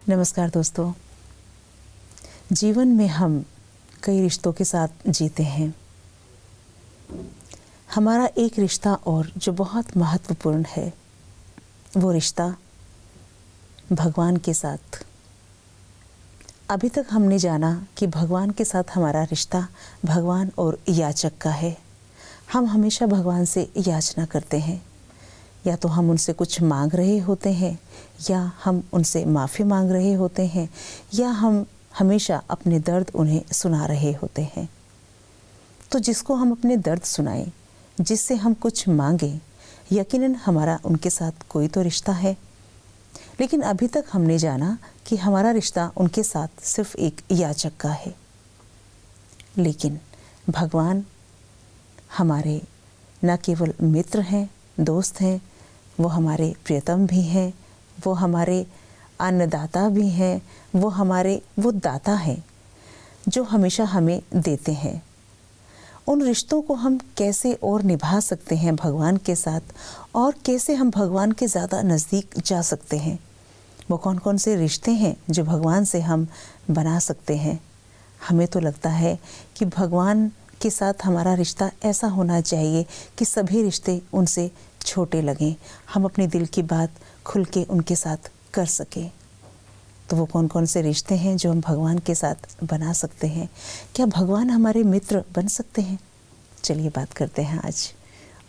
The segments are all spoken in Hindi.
नमस्कार दोस्तों। जीवन में हम कई रिश्तों के साथ जीते हैं। हमारा एक रिश्ता और जो बहुत महत्वपूर्ण है वो रिश्ता भगवान के साथ। अभी तक हमने जाना कि भगवान के साथ हमारा रिश्ता भगवान और याचक का है। हम हमेशा भगवान से याचना करते हैं, या तो हम उनसे कुछ मांग रहे होते हैं, या हम उनसे माफ़ी मांग रहे होते हैं, या हम हमेशा अपने दर्द उन्हें सुना रहे होते हैं। तो जिसको हम अपने दर्द सुनाएं, जिससे हम कुछ मांगें, यकीनन हमारा उनके साथ कोई तो रिश्ता है। लेकिन अभी तक हमने जाना कि हमारा रिश्ता उनके साथ सिर्फ एक याचक का है। लेकिन भगवान हमारे न केवल मित्र हैं, दोस्त हैं, वो हमारे प्रियतम भी हैं, वो हमारे अन्नदाता भी हैं, वो दाता हैं जो हमेशा हमें देते हैं। उन रिश्तों को हम कैसे और निभा सकते हैं भगवान के साथ, और कैसे हम भगवान के ज़्यादा नज़दीक जा सकते हैं, वो कौन कौन से रिश्ते हैं जो भगवान से हम बना सकते हैं। हमें तो लगता है कि भगवान के साथ हमारा रिश्ता ऐसा होना चाहिए कि सभी रिश्ते उनसे छोटे लगें, हम अपने दिल की बात खुल के उनके साथ कर सकें। तो वो कौन कौन से रिश्ते हैं जो हम भगवान के साथ बना सकते हैं? क्या भगवान हमारे मित्र बन सकते हैं? चलिए बात करते हैं आज।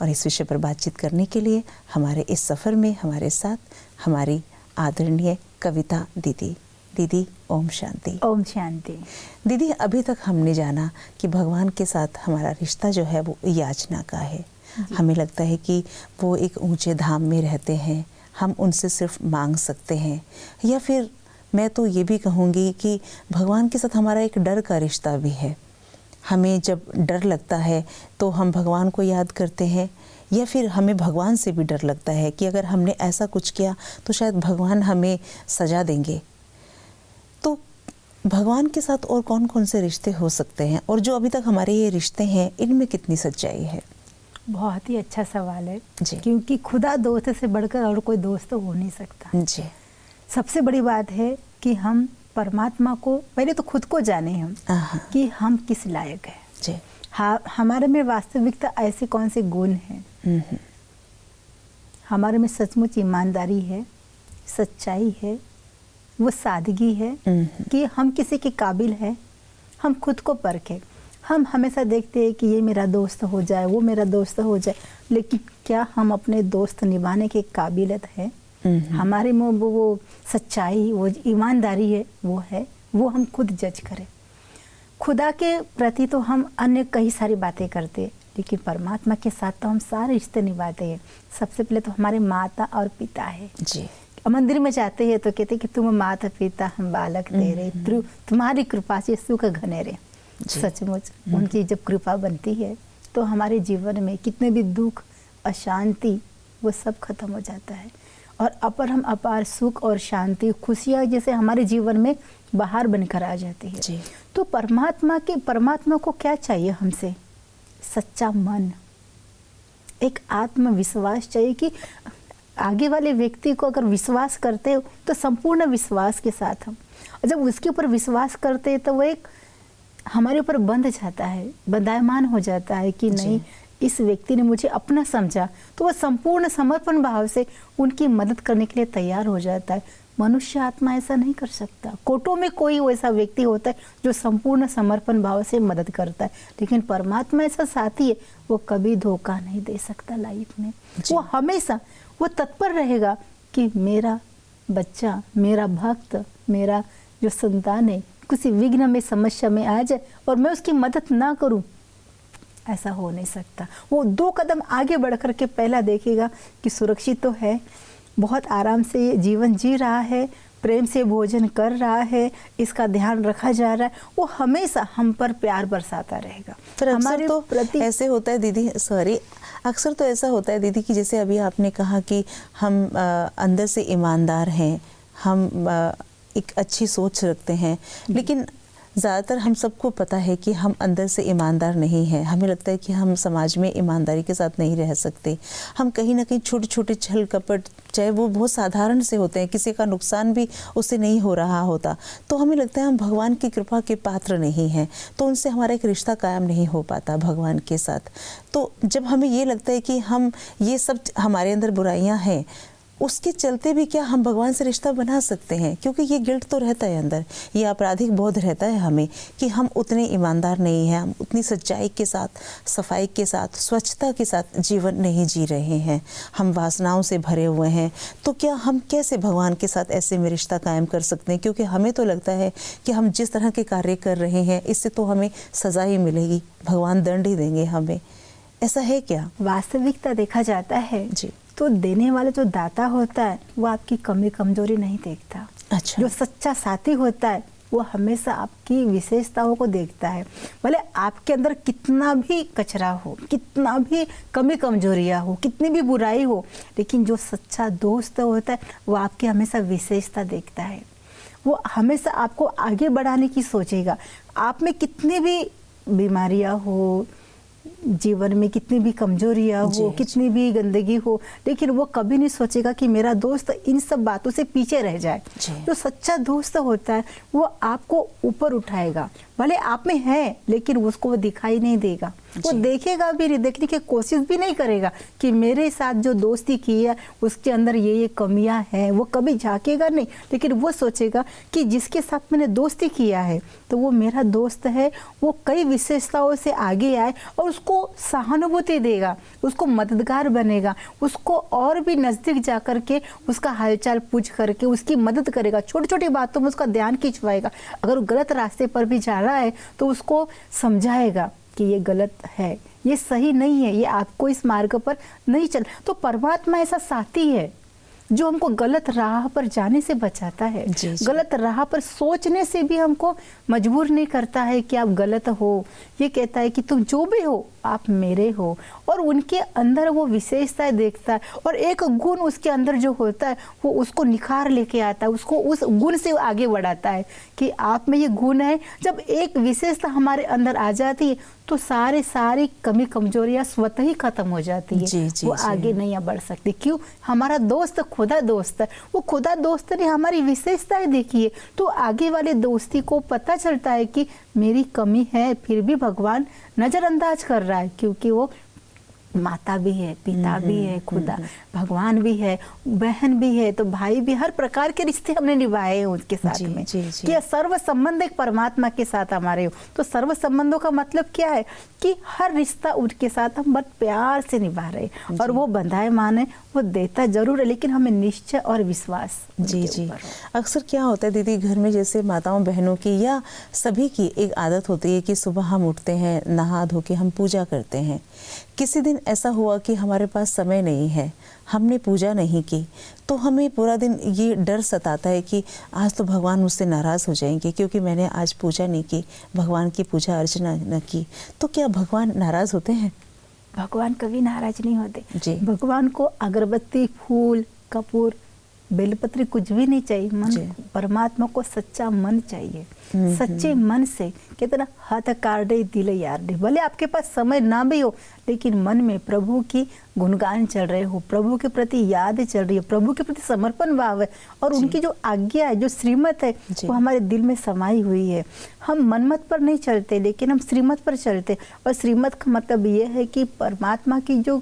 और इस विषय पर बातचीत करने के लिए हमारे इस सफ़र में हमारे साथ हमारी आदरणीय कविता दीदी। दीदी ओम शांति। ओम शांति। दीदी, अभी तक हमने जाना कि भगवान के साथ हमारा रिश्ता जो है वो याचना का है। हमें लगता है कि वो एक ऊंचे धाम में रहते हैं, हम उनसे सिर्फ मांग सकते हैं। या फिर मैं तो ये भी कहूँगी कि भगवान के साथ हमारा एक डर का रिश्ता भी है। हमें जब डर लगता है तो हम भगवान को याद करते हैं, या फिर हमें भगवान से भी डर लगता है कि अगर हमने ऐसा कुछ किया तो शायद भगवान हमें सजा देंगे। तो भगवान के साथ और कौन कौन से रिश्ते हो सकते हैं, और जो अभी तक हमारे ये रिश्ते हैं इनमें कितनी सच्चाई है? बहुत ही अच्छा सवाल है जी। क्योंकि खुदा दोस्त से बढ़कर और कोई दोस्त हो नहीं सकता। जी। सबसे बड़ी बात है कि हम परमात्मा को पहले तो खुद को जाने हम कि हम किस लायक हैं। जी। हमारे में वास्तविकता ऐसे कौन से गुण हैं, हमारे में सचमुच ईमानदारी है, सच्चाई है, वो सादगी है कि हम किसी के काबिल हैं। हम खुद को परखें। हम हमेशा देखते हैं कि ये मेरा दोस्त हो जाए, वो मेरा दोस्त हो जाए, लेकिन क्या हम अपने दोस्त निभाने के काबिलियत है? हमारे में वो सच्चाई, वो ईमानदारी है, वो हम खुद जज करें। खुदा के प्रति तो हम अन्य कई सारी बातें करते हैं, लेकिन परमात्मा के साथ तो हम सारे रिश्ते निभाते हैं। सबसे पहले तो हमारे माता और पिता है। जी। मंदिर में जाते हैं तो कहते हैं कि तुम माता पिता, हम बालक तेरे, तुम्हारी कृपा से सुख घनेरे। सचमुच उनकी जब कृपा बनती है तो हमारे जीवन में कितने भी दुख, अशांति, वो सब खत्म हो जाता है, और हम अपार सुख और शांति, खुशियाँ जैसे हमारे जीवन में बाहर बनकर आ जाती है। जी। तो परमात्मा को क्या चाहिए हमसे? सच्चा मन, एक आत्मविश्वास चाहिए कि आगे वाले व्यक्ति को अगर विश्वास करते हो तो संपूर्ण विश्वास के साथ हम, और जब उसके ऊपर विश्वास करते हैं तो वो एक हमारे ऊपर बंध जाता है, बंधायमान हो जाता है कि नहीं, इस व्यक्ति ने मुझे अपना समझा, तो वह संपूर्ण समर्पण भाव से उनकी मदद करने के लिए तैयार हो जाता है। मनुष्य आत्मा ऐसा नहीं कर सकता। कोटों में कोई वैसा व्यक्ति होता है जो संपूर्ण समर्पण भाव से मदद करता है, लेकिन परमात्मा ऐसा साथी है, वो कभी धोखा नहीं दे सकता लाइफ में। वो हमेशा वो तत्पर रहेगा कि मेरा बच्चा, मेरा भक्त, मेरा जो संतान है किसी विघ्न में, समस्या में आ जाए और मैं उसकी मदद ना करूं, ऐसा हो नहीं सकता। वो 2 कदम आगे बढ़ कर के पहला देखेगा कि सुरक्षित तो है, बहुत आराम से ये जीवन जी रहा है, प्रेम से भोजन कर रहा है, इसका ध्यान रखा जा रहा है, वो हमेशा हम पर प्यार बरसाता रहेगा। फिर हमारे तो प्रति ऐसे होता है दीदी, अक्सर तो ऐसा होता है दीदी कि जैसे अभी आपने कहा कि हम अंदर से ईमानदार हैं, हम एक अच्छी सोच रखते हैं, लेकिन ज़्यादातर हम सबको पता है कि हम अंदर से ईमानदार नहीं हैं। हमें लगता है कि हम समाज में ईमानदारी के साथ नहीं रह सकते। हम कहीं ना कहीं छोटे छोटे छल कपट, चाहे वो बहुत साधारण से होते हैं, किसी का नुकसान भी उससे नहीं हो रहा होता, तो हमें लगता है हम भगवान की कृपा के पात्र नहीं हैं, तो उनसे हमारा एक रिश्ता कायम नहीं हो पाता भगवान के साथ। तो जब हमें ये लगता है कि हम ये सब हमारे अंदर बुराइयां हैं, उसके चलते भी क्या हम भगवान से रिश्ता बना सकते हैं? क्योंकि ये गिल्ट तो रहता है अंदर, ये आपराधिक बोध रहता है हमें कि हम उतने ईमानदार नहीं हैं, हम उतनी सच्चाई के साथ, सफाई के साथ, स्वच्छता के साथ जीवन नहीं जी रहे हैं, हम वासनाओं से भरे हुए हैं। तो क्या हम कैसे भगवान के साथ ऐसे में रिश्ता कायम कर सकते हैं? क्योंकि हमें तो लगता है कि हम जिस तरह के कार्य कर रहे हैं इससे तो हमें सज़ा ही मिलेगी, भगवान दंड ही देंगे हमें। ऐसा है क्या? वास्तविकता देखा जाता है जी, तो देने वाला जो दाता होता है वो आपकी कमी कमजोरी नहीं देखता। अच्छा, जो सच्चा साथी होता है वो हमेशा आपकी विशेषताओं को देखता है। भले आपके अंदर कितना भी कचरा हो, कितना भी कमी कमजोरियाँ हो, कितनी भी बुराई हो, लेकिन जो सच्चा दोस्त होता है वो आपकी हमेशा विशेषता देखता है। वो हमेशा आपको आगे बढ़ाने की सोचेगा। आप में कितनी भी बीमारियाँ हो, जीवन में कितनी भी कमजोरियाँ हो, कितनी भी गंदगी हो, लेकिन वो कभी नहीं सोचेगा कि मेरा दोस्त इन सब बातों से पीछे रह जाए। जो सच्चा दोस्त होता है वो आपको ऊपर उठाएगा। भले आप में है लेकिन उसको वो दिखाई नहीं देगा, वो देखेगा भी नहीं, देखने की कोशिश भी नहीं करेगा कि मेरे साथ जो दोस्ती की है उसके अंदर ये कमियां हैं, वो कभी झांकेगा नहीं। लेकिन वो सोचेगा कि जिसके साथ मैंने दोस्ती किया है तो वो मेरा दोस्त है, वो कई विशेषताओं से आगे आए और उसको सहानुभूति देगा, उसको मददगार बनेगा, उसको और भी नज़दीक जा कर के उसका हालचाल पूछ करके उसकी मदद करेगा, छोटी छोटी बातों में उसका ध्यान खिंचवाएगा। अगर गलत रास्ते पर भी जा रहा है तो उसको समझाएगा कि ये गलत है, ये सही नहीं है, ये आपको इस मार्ग पर नहीं चल। तो परमात्मा ऐसा साथी है जो हमको गलत राह पर जाने से बचाता है। गलत राह पर सोचने से भी हमको मजबूर नहीं करता है कि आप गलत हो। ये कहता है कि तुम जो भी हो आप मेरे हो, और उनके अंदर वो विशेषताएं देखता है और एक गुण उसके अंदर जो होता है वो उसको निखार लेके आता है, उसको उस गुण से आगे बढ़ाता है कि आप में ये गुण है। जब एक विशेषता हमारे अंदर आ जाती है तो सारी कमी कमजोरियां स्वतः ही खत्म हो जाती है। वो आगे नहीं बढ़ सकती। क्यों? हमारा दोस्त खुदा दोस्त है, वो खुदा दोस्त ने हमारी विशेषताएं देखी है, तो आगे वाले दोस्ती को पता चलता है कि मेरी कमी है, फिर भी भगवान नजरअंदाज कर रहा है, क्योंकि वो माता भी है, पिता भी है, खुदा भगवान भी है, बहन भी है, तो भाई भी, हर प्रकार के रिश्ते हमने निभाए हैं उसके साथ में। कि सर्व संबंध एक परमात्मा के साथ हमारे हो। तो सर्व संबंधों का मतलब क्या है कि हर रिश्ता उनके साथ हम बहुत प्यार से निभा रहे हैं, और वो बंधाए माने वो देता जरूर है, लेकिन हमें निश्चय और विश्वास। जी अक्सर क्या होता है दीदी, घर में जैसे माताओं बहनों की या सभी की एक आदत होती है कि सुबह हम उठते हैं, नहा धो के हम पूजा करते हैं। किसी दिन ऐसा हुआ कि हमारे पास समय नहीं है, हमने पूजा नहीं की, तो हमें पूरा दिन ये डर सताता है कि आज तो भगवान मुझसे नाराज़ हो जाएंगे क्योंकि मैंने आज पूजा नहीं की, भगवान की पूजा अर्चना न की। तो क्या भगवान नाराज़ होते हैं? भगवान कभी नाराज नहीं होते। भगवान को अगरबत्ती, फूल, कपूर, बेलपत्री कुछ भी नहीं चाहिए। मन, परमात्मा को सच्चा मन चाहिए। सच्चे मन से कहते ना, हाथ काटे दिल यार दे। भले आपके पास समय ना भी हो, लेकिन मन में प्रभु की गुणगान चल रहे हो, प्रभु के प्रति याद चल रही है, प्रभु के प्रति समर्पण भाव है, और उनकी जो आज्ञा है, जो श्रीमत है, वो हमारे दिल में समाई हुई है। हम मनमत पर नहीं चलते, लेकिन हम श्रीमत पर चलते। और श्रीमत का मतलब ये है कि परमात्मा की जो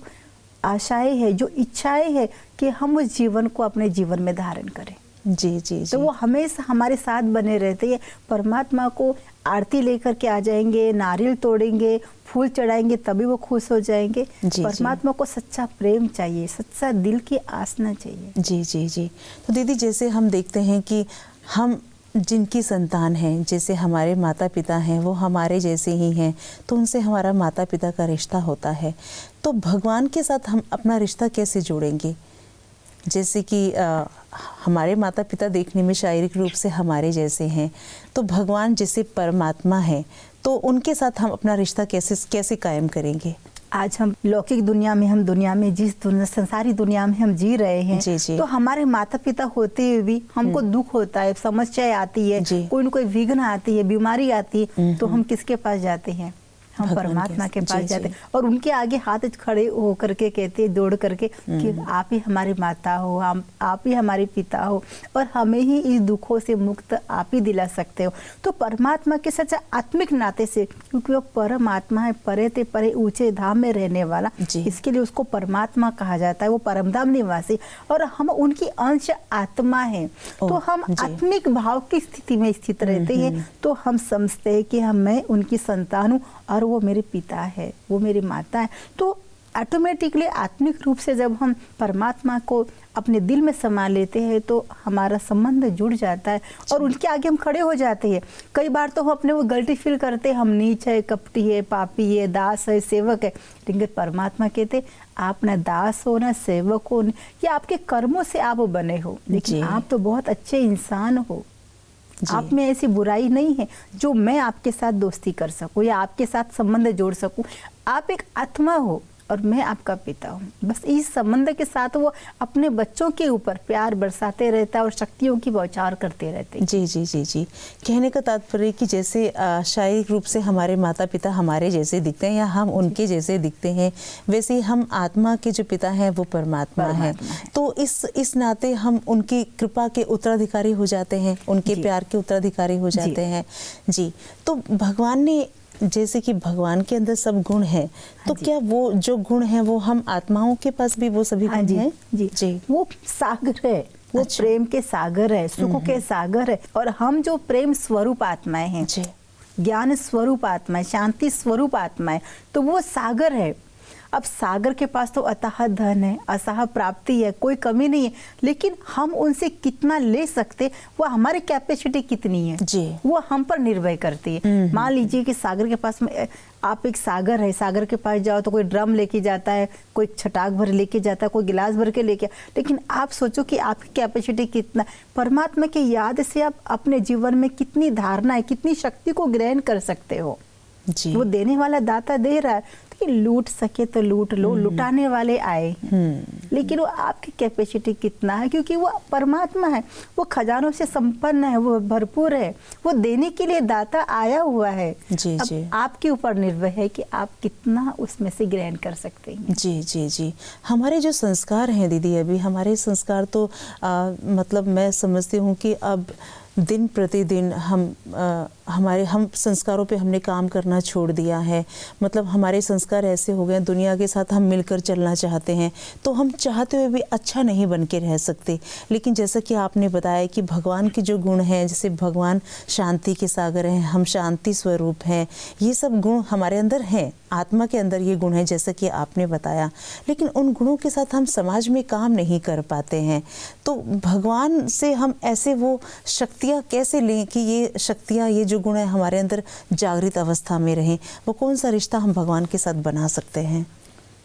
आशाएं है, जो इच्छाएं है, कि हम उस जीवन को अपने जीवन में धारण करें। जी। तो वो हमेशा हमारे साथ बने रहते हैं। परमात्मा को आरती लेकर के आ जाएंगे, नारियल तोड़ेंगे, फूल चढ़ाएंगे, तभी वो खुश हो जाएंगे। परमात्मा को सच्चा प्रेम चाहिए, सच्चा दिल की आसना चाहिए। जी। तो दीदी, जैसे हम देखते हैं कि हम जिनकी संतान हैं, जैसे हमारे माता पिता हैं, वो हमारे जैसे ही हैं, तो उनसे हमारा माता पिता का रिश्ता होता है। तो भगवान के साथ हम अपना रिश्ता कैसे जोड़ेंगे? जैसे कि हमारे माता पिता देखने में शारीरिक रूप से हमारे जैसे हैं, तो भगवान जैसे परमात्मा है, तो उनके साथ हम अपना रिश्ता कैसे कायम करेंगे? आज हम लौकिक दुनिया में, हम दुनिया में जिस दुनिया, संसारी दुनिया में हम जी रहे हैं, जी, जी। तो हमारे माता पिता होते हुए भी हमको दुख होता है, समस्याएं आती है, कोई न कोई विघ्न आती है, बीमारी आती है, तो हम किसके पास जाते हैं? हम परमात्मा के पास जाते हैं और उनके आगे हाथ खड़े होकर के कहते, दौड़ करके कि आप ही हमारी माता हो, आप ही हमारे पिता हो और हमें ही इस दुखों से मुक्त आप ही दिला सकते हो। तो परमात्मा के सच्चा आत्मिक नाते से, क्योंकि वो परमात्मा है, परे ते परे ऊंचे धाम में रहने वाला, इसके लिए उसको परमात्मा कहा जाता है। वो परमधाम निवासी और हम उनकी अंश आत्मा है। तो हम आत्मिक भाव की स्थिति में स्थित रहते हैं, तो हम समझते हैं कि मैं उनकी संतान हूँ और वो मेरे पिता है, वो मेरी माता है। तो ऑटोमेटिकली आत्मिक रूप से जब हम परमात्मा को अपने दिल में समा लेते हैं तो हमारा संबंध जुड़ जाता है और उनके आगे हम खड़े हो जाते हैं। कई बार तो हम अपने वो गलती फील करते हैं, हम नीच है, कपटी है, पापी है, दास है, सेवक है, लेकिन परमात्मा कहते आप ना दास हो ना सेवक हो, या आपके कर्मों से आप बने हो, लेकिन आप तो बहुत अच्छे इंसान हो। आप में ऐसी बुराई नहीं है जो मैं आपके साथ दोस्ती कर सकूं या आपके साथ संबंध जोड़ सकूं। आप एक आत्मा हो और मैं आपका पिता हूँ। बस इस संबंध के साथ वो अपने बच्चों के ऊपर प्यार बरसाते रहता है और शक्तियों की बौछार करते रहते हैं। जी जी जी जी। कहने का तात्पर्य कि जैसे शारीरिक रूप से हमारे माता पिता हमारे जैसे दिखते हैं या हम उनके जैसे दिखते हैं, वैसे ही हम आत्मा के जो पिता हैं वो परमात्मा है। तो इस नाते हम उनकी कृपा के उत्तराधिकारी हो जाते हैं, उनके प्यार के उत्तराधिकारी हो जाते हैं। जी। तो भगवान ने, जैसे कि भगवान के अंदर सब गुण हैं, तो क्या वो जो गुण हैं वो हम आत्माओं के पास भी वो सभी गुण हैं? जी जी। वो सागर है, वो प्रेम के सागर है, सुख के सागर है और हम जो प्रेम स्वरूप आत्माएं हैं, ज्ञान स्वरूप आत्मा है, शांति स्वरूप आत्मा है, तो वो सागर है। अब सागर के पास तो अथाह धन है, असाह प्राप्ति है, कोई कमी नहीं है, लेकिन हम उनसे कितना ले सकते, वो हमारी कैपेसिटी कितनी है जी, वो हम पर निर्भर करती है। मान लीजिए कि सागर के पास में आप एक सागर है, सागर के पास जाओ तो कोई ड्रम लेके जाता है, कोई छटाक भर लेके जाता है, कोई गिलास भर के लेके, लेकिन आप सोचो कि आपकी कैपेसिटी कितना, परमात्मा की याद से आप अपने जीवन में कितनी धारणा है, कितनी शक्ति को ग्रहण कर सकते हो जी। वो देने वाला दाता दे रहा है कि लूट सके तो लूट लो, लुटाने वाले आए हैं, लेकिन वो आपकी कैपेसिटी कितना है, क्योंकि वो परमात्मा है, वो खजानों से संपन्न है, वो भरपूर है, वो देने के लिए दाता आया हुआ है जी, अब जी। आपके ऊपर निर्भर है कि आप कितना उसमें से ग्रहण कर सकते हैं। जी जी जी। हमारे जो संस्कार हैं दीदी, अभी हमारे संस्कार तो मतलब मैं समझती हूँ कि अब दिन प्रतिदिन हम संस्कारों पे हमने काम करना छोड़ दिया है। मतलब हमारे संस्कार ऐसे हो गए, दुनिया के साथ हम मिलकर चलना चाहते हैं, तो हम चाहते हुए भी अच्छा नहीं बन के रह सकते। लेकिन जैसा कि आपने बताया कि भगवान के जो गुण हैं, जैसे भगवान शांति के सागर हैं, हम शांति स्वरूप हैं, ये सब गुण हमारे अंदर हैं, आत्मा के अंदर ये गुण हैं जैसा कि आपने बताया, लेकिन उन गुणों के साथ हम समाज में काम नहीं कर पाते हैं। तो भगवान से हम ऐसे वो शक्तियाँ कैसे लें कि ये शक्तियाँ, ये जो गुण है हमारे अंदर जागृत अवस्था में रहें? वो कौन सा रिश्ता हम भगवान के साथ बना सकते हैं?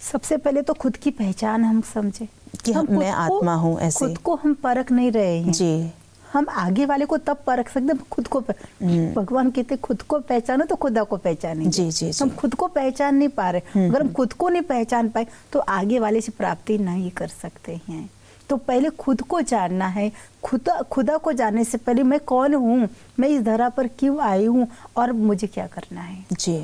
सबसे पहले तो खुद की पहचान हम समझे कि मैं आत्मा हूँ। ऐसे खुद को हम परख नहीं रहे हैं जी। हम आगे वाले को तब परख सकते खुद को। भगवान कहते खुद को पहचानो तो खुदा को पहचाने जी, जी, जी। हम खुद को पहचान नहीं पा रहे। अगर हम खुद को नहीं पहचान पाए तो आगे वाले से प्राप्ति नहीं कर सकते हैं। तो पहले खुद को जानना है। खुदा को जानने से पहले मैं कौन हूँ, मैं इस धरा पर क्यों आई हूँ और मुझे क्या करना है जी।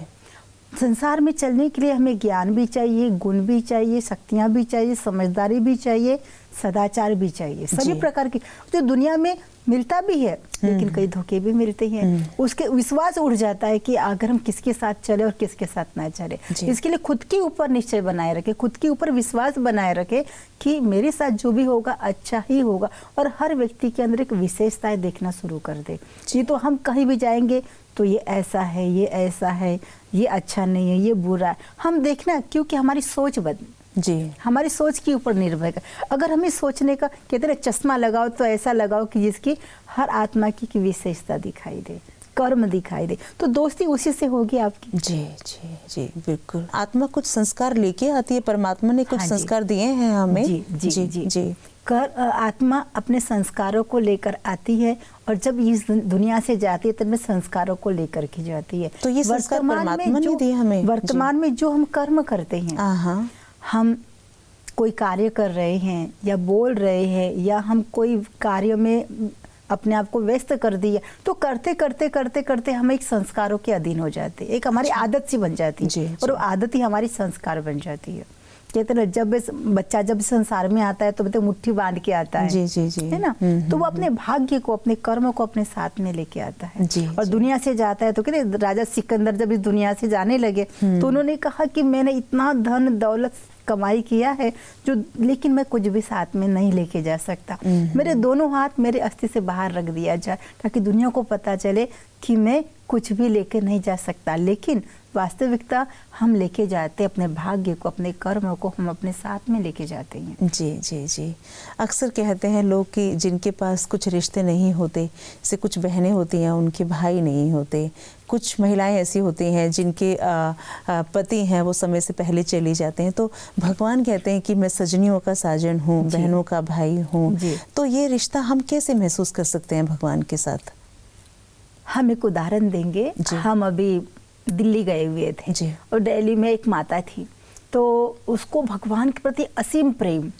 संसार में चलने के लिए हमें ज्ञान भी चाहिए, गुण भी चाहिए, शक्तियाँ भी चाहिए, समझदारी भी चाहिए, सदाचार भी चाहिए, सभी प्रकार की जो दुनिया में मिलता भी है, लेकिन कई धोखे भी मिलते हैं। उसके विश्वास उड़ जाता है कि अगर हम किसके साथ चले और किसके साथ ना चले। इसके लिए खुद के ऊपर निश्चय बनाए रखे, खुद के ऊपर विश्वास बनाए रखे कि मेरे साथ जो भी होगा अच्छा ही होगा, और हर व्यक्ति के अंदर एक विशेषताएं देखना शुरू कर दे जी। तो हम कहीं भी जाएंगे तो ये ऐसा है, ये ऐसा है, ये अच्छा नहीं है, ये बुरा है, हम देखना, क्योंकि हमारी सोच जी, हमारी सोच के ऊपर निर्भर है। अगर हमें सोचने का कहते हैं चश्मा लगाओ तो ऐसा लगाओ कि जिसकी हर आत्मा की विशेषता दिखाई दे, कर्म दिखाई दे, तो दोस्ती उसी से होगी आपकी। जी जी जी बिल्कुल। आत्मा कुछ संस्कार लेके आती है, परमात्मा ने कुछ संस्कार दिए हैं हमें। जी जी जी, जी। आत्मा अपने संस्कारों को लेकर आती है और जब इस दुनिया से जाती है तब में संस्कारों को लेकर के जाती है। तो ये संस्कार परमात्मा ने दिए हमें। वर्तमान में जो हम कर्म करते हैं, हम कोई कार्य कर रहे हैं या बोल रहे हैं या हम कोई कार्य में अपने आप को व्यस्त कर दिया, तो करते करते करते करते हम एक संस्कारों के अधीन हो जाते हैं। एक हमारी आदत सी बन जाती है और वो आदत ही हमारी संस्कार बन जाती है। कहते ना, जब बच्चा जब संसार में आता है तो मतलब मुट्ठी बांध के आता है, है ना, तो वो अपने भाग्य को, अपने कर्म को अपने साथ में लेके आता है। और दुनिया से जाता है तो कहते राजा सिकंदर जब इस दुनिया से जाने लगे तो उन्होंने कहा कि मैंने इतना धन दौलत कमाई किया है जो, लेकिन मैं कुछ भी साथ में नहीं लेके जा सकता। मेरे दोनों हाथ मेरे अस्थि से बाहर रख दिया जाए ताकि दुनिया को पता चले कि मैं कुछ भी लेके नहीं जा सकता। लेकिन वास्तविकता हम लेके जाते अपने भाग्य को, अपने कर्म को हम अपने साथ में लेके जाते हैं। जी जी जी। अक्सर कहते हैं लोग कि जिनके पास कुछ रिश्ते नहीं होते, जैसे कुछ बहनें होती हैं उनके भाई नहीं होते, कुछ महिलाएं ऐसी होती हैं जिनके पति हैं वो समय से पहले चले जाते हैं, तो भगवान कहते हैं कि मैं सजनियों का साजन हूँ, बहनों का भाई हूँ। तो ये रिश्ता हम कैसे महसूस कर सकते हैं भगवान के साथ? हम एक उदाहरण देंगे। हम अभी दिल्ली गए हुए थे और दिल्ली में एक माता थी, तो उसको भगवान के प्रति असीम प्रेम।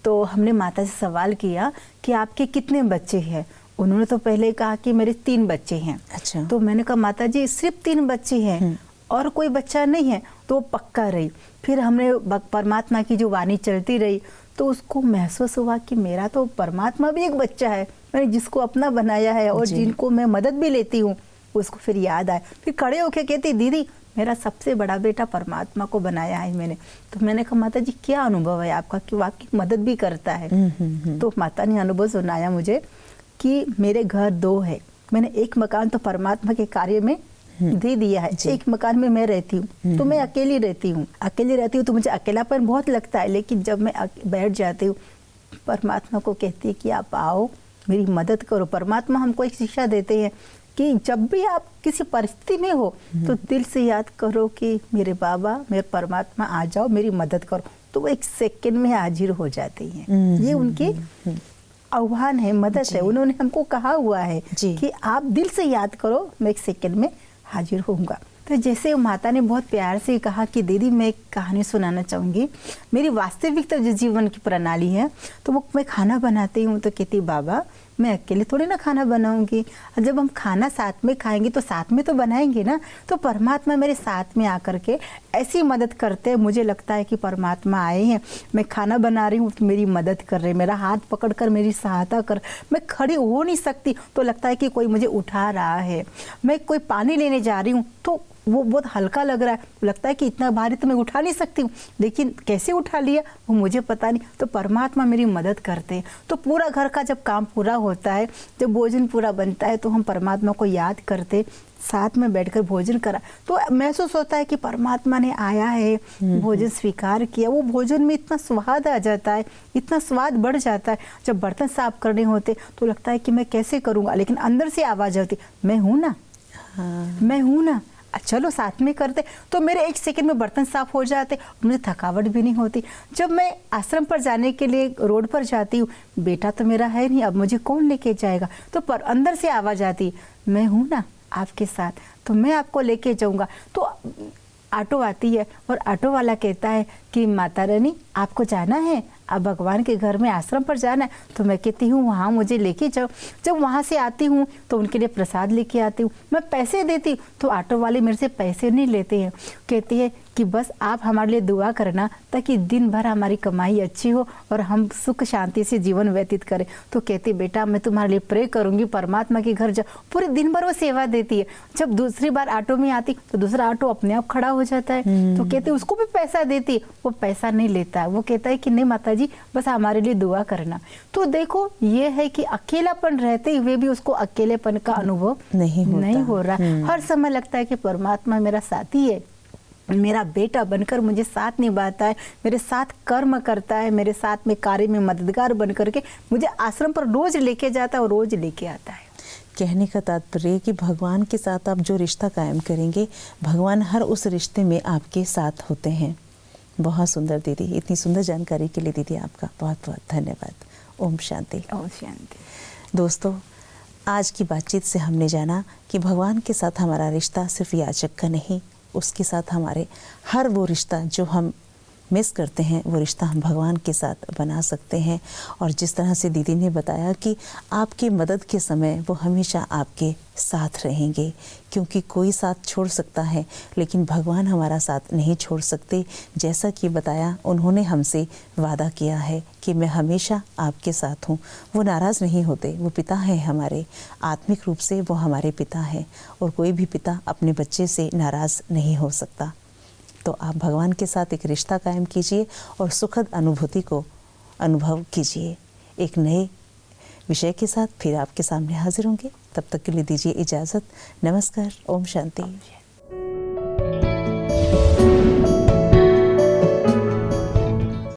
तो हमने माता से सवाल किया कि आपके कितने बच्चे हैं? उन्होंने तो पहले कहा कि मेरे 3 बच्चे हैं। अच्छा। तो मैंने कहा माता जी सिर्फ 3 बच्चे हैं और कोई बच्चा नहीं है? तो पक्का रही। फिर हमने परमात्मा की जो वाणी चलती रही तो उसको महसूस हुआ कि मेरा तो परमात्मा भी एक बच्चा है, मैंने जिसको अपना बनाया है और जिनको मैं मदद भी लेती हूँ। उसको फिर याद आया, फिर खड़े होके कहती दीदी मेरा सबसे बड़ा बेटा परमात्मा को बनाया है मैंने। तो मैंने कहा माता जी क्या अनुभव है आपका कि वो आपकी मदद भी करता है? तो माता ने अनुभव सुनाया मुझे कि मेरे घर 2 है, मैंने एक मकान तो परमात्मा के कार्य में दे दिया है, एक मकान में मैं रहती हूँ, तो मैं अकेली रहती हूँ तो मुझे अकेलापन बहुत लगता है। लेकिन जब मैं बैठ जाती हूँ परमात्मा को कहती है कि आप आओ मेरी मदद करो। परमात्मा हमको एक शिक्षा देते हैं कि जब भी आप किसी परिस्थिति में हो तो दिल से याद करो कि मेरे बाबा, मेरे परमात्मा आ जाओ मेरी मदद करो, तो वो एक सेकंड में हाजिर हो जाते हैं। ये उनके आह्वान है, मदद है। उन्होंने हमको कहा हुआ है कि आप दिल से याद करो, मैं एक सेकंड में हाजिर होऊंगा। तो जैसे माता ने बहुत प्यार से कहा कि दीदी मैं एक कहानी सुनाना चाहूँगी। मेरी वास्तविकता जो जीवन की प्रणाली है, तो वो मैं खाना बनाती हूँ तो कहती बाबा मैं अकेले थोड़ी ना खाना बनाऊंगी, जब हम खाना साथ में खाएंगे तो साथ में तो बनाएंगे ना। तो परमात्मा मेरे साथ में आकर के ऐसी मदद करते हैं, मुझे लगता है कि परमात्मा आए हैं, मैं खाना बना रही हूँ तो मेरी मदद कर रहे हैं, मेरा हाथ पकड़कर मेरी सहायता कर। मैं खड़ी हो नहीं सकती तो लगता है कि कोई मुझे उठा रहा है। मैं कोई पानी लेने जा रही हूँ तो वो बहुत हल्का लग रहा है, लगता है कि इतना भारी तो मैं उठा नहीं सकती हूँ, लेकिन कैसे उठा लिया वो मुझे पता नहीं। तो परमात्मा मेरी मदद करते हैं। तो पूरा घर का जब काम पूरा होता है, जब भोजन पूरा बनता है, तो हम परमात्मा को याद करते, साथ में बैठकर भोजन करा, तो महसूस होता है कि परमात्मा ने आया है, भोजन स्वीकार किया। वो भोजन में इतना स्वाद आ जाता है, इतना स्वाद बढ़ जाता है। जब बर्तन साफ करने होते तो लगता है कि मैं कैसे करूँगा, लेकिन अंदर से आवाज़ आती मैं हूँ ना, मैं हूँ ना, चलो साथ में करते। तो मेरे 1 सेकंड में बर्तन साफ हो जाते, मुझे थकावट भी नहीं होती। जब मैं आश्रम पर जाने के लिए रोड पर जाती हूँ, बेटा तो मेरा है नहीं, अब मुझे कौन लेके जाएगा, तो पर अंदर से आवाज़ आती मैं हूँ ना आपके साथ, तो मैं आपको लेके जाऊँगा। तो ऑटो आती है और ऑटो वाला कहता है कि माता रानी आपको जाना है, अब भगवान के घर में आश्रम पर जाना है। तो मैं कहती हूँ वहाँ मुझे लेके जाओ। जब वहाँ से आती हूँ तो उनके लिए प्रसाद लेके आती हूँ, मैं पैसे देती हूँ तो ऑटो वाले मेरे से पैसे नहीं लेते हैं, कहते हैं कि बस आप हमारे लिए दुआ करना ताकि दिन भर हमारी कमाई अच्छी हो और हम सुख शांति से जीवन व्यतीत करें। तो कहती बेटा मैं तुम्हारे लिए प्रे करूँगी, परमात्मा के घर जाओ। पूरे दिन भर वो सेवा देती है। जब दूसरी बार ऑटो में आती तो दूसरा ऑटो अपने आप खड़ा हो जाता है, तो कहते उसको भी पैसा देती, वो पैसा नहीं लेता है, वो कहता है कि नहीं माता जी बस हमारे लिए दुआ करना। तो देखो ये है कि अकेलापन रहते हुए भी उसको अकेलेपन का अनुभव नहीं हो रहा। हर समय लगता है कि परमात्मा मेरा साथी है, मेरा बेटा बनकर मुझे साथ निभाता है, मेरे साथ कर्म करता है, मेरे साथ में कार्य में मददगार बन करके मुझे आश्रम पर रोज लेके जाता है और रोज लेके आता है। कहने का तात्पर्य कि भगवान के साथ आप जो रिश्ता कायम करेंगे, भगवान हर उस रिश्ते में आपके साथ होते हैं। बहुत सुंदर दीदी, इतनी सुंदर जानकारी के लिए दीदी आपका बहुत बहुत धन्यवाद। ओम शांति। ओम शांति। दोस्तों, आज की बातचीत से हमने जाना कि भगवान के साथ हमारा रिश्ता सिर्फ याचक का नहीं, उसके साथ हमारे हर वो रिश्ता जो हम मिस करते हैं वो रिश्ता हम भगवान के साथ बना सकते हैं। और जिस तरह से दीदी ने बताया कि आपकी मदद के समय वो हमेशा आपके साथ रहेंगे, क्योंकि कोई साथ छोड़ सकता है लेकिन भगवान हमारा साथ नहीं छोड़ सकते। जैसा कि बताया, उन्होंने हमसे वादा किया है कि मैं हमेशा आपके साथ हूँ। वो नाराज़ नहीं होते, वो पिता हैं हमारे, आत्मिक रूप से वो हमारे पिता हैं और कोई भी पिता अपने बच्चे से नाराज़ नहीं हो सकता। तो आप भगवान के साथ एक रिश्ता कायम कीजिए और सुखद अनुभूति को अनुभव कीजिए। एक नए विषय के साथ फिर आपके सामने हाजिर होंगे। तब तक के लिए दीजिए इजाज़त। नमस्कार। ओम शांति।